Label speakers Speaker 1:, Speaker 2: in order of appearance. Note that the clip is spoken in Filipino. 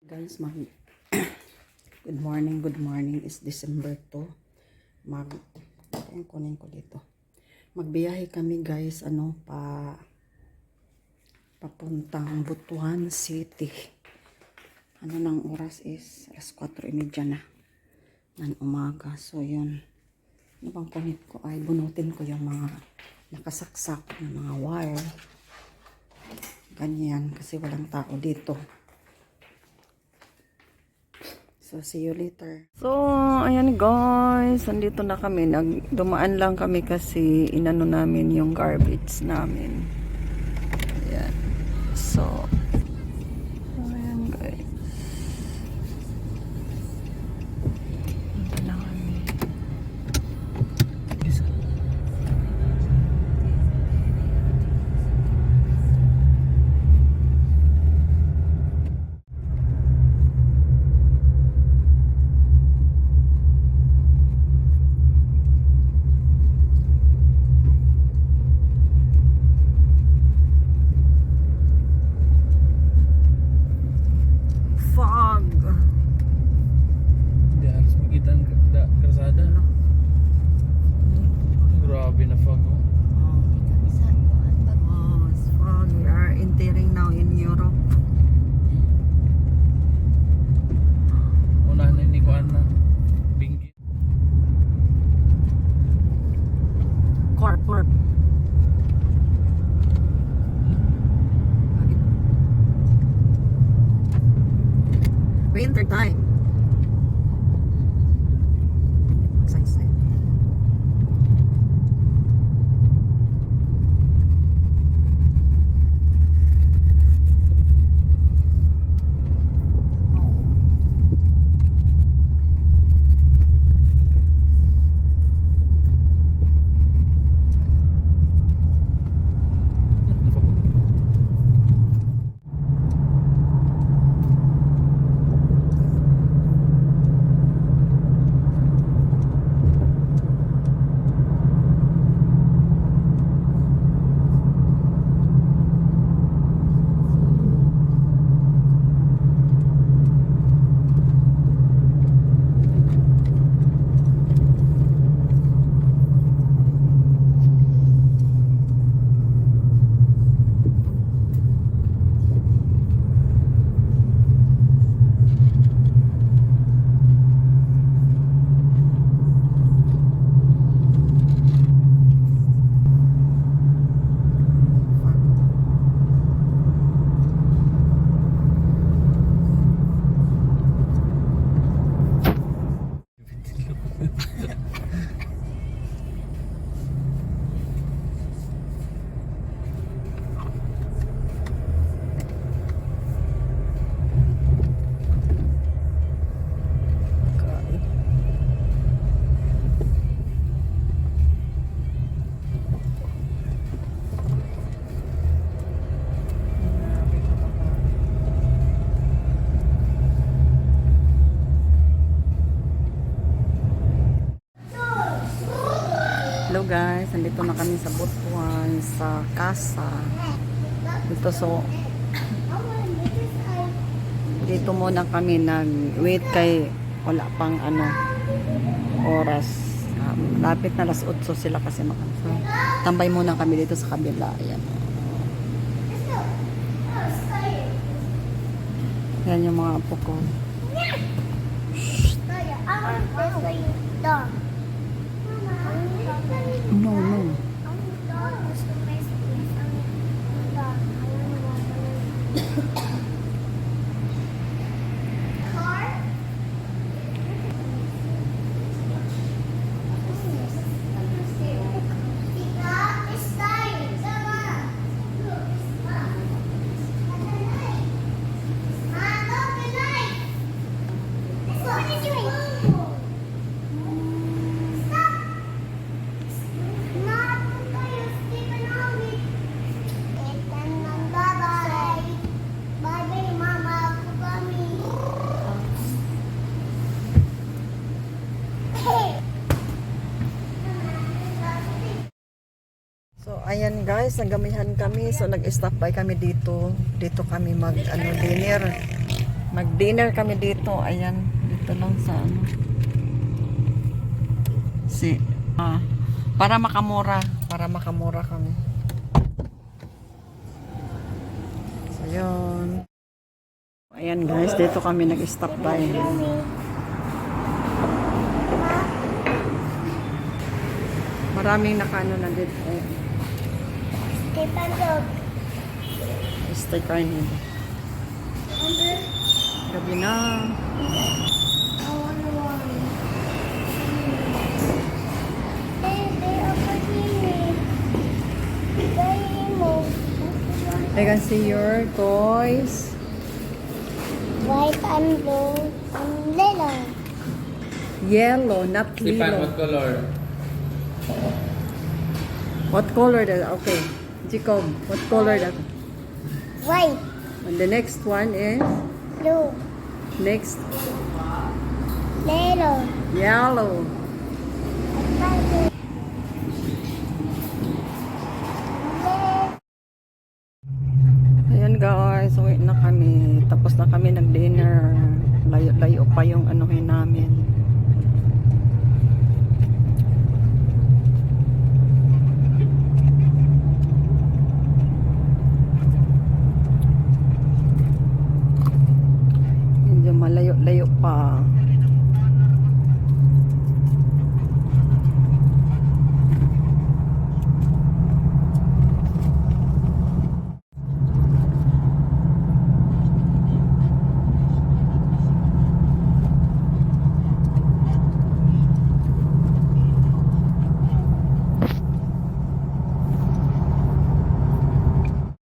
Speaker 1: Guys, good morning, is December 2. Kunin ko dito. Magbiyahe kami guys, papuntang Butuan City. Ng oras is alas 4:30 na ng umaga. So yun, bang kunin ko ay bunutin ko yung mga nakasaksak na mga wire. Ganyan, kasi walang tao dito. So, see you later. So, ayan guys. Andito na kami. Dumaan lang kami kasi inano namin yung garbage namin. Ayan. So, ayan guys. Dito na kami.
Speaker 2: Grabe na fog.
Speaker 1: It's fog. We are entering now in Europe.
Speaker 2: Unahan na ni Kuan na. Bingi.
Speaker 1: Corp. Winter time. Excited. Hello guys, nandito na kami sa Butuan, sa Casa. Dito muna kami nag-wait kay wala pang oras. Lapit na alas 8 sila kasi so, tambay muna kami dito sa kabila. Ayan. Yan yung mga apo ko. No. Ayan guys, nagamihan kami. So nag-stop by kami dito. Dito kami dinner. Mag-dinner kami dito. Ayan, dito lang sa ano. Para makamura kami. So, yun. Ayan guys, dito kami nag-stop by. Maraming nakano na dito. Stay carne. Gabi na. I can see your toys.
Speaker 3: White and blue and yellow.
Speaker 1: Yellow, not
Speaker 2: Sipan,
Speaker 1: yellow.
Speaker 2: what color?
Speaker 1: What color that? Okay. Jacob, what color that?
Speaker 3: White,
Speaker 1: And the next one is
Speaker 3: blue,
Speaker 1: next
Speaker 3: yellow.
Speaker 1: yellow. Ayan guys, uwi na kami. Tapos na kami nag-dinner. Layo-layo pa yung anuhin namin. Medyo malayo-layo pa.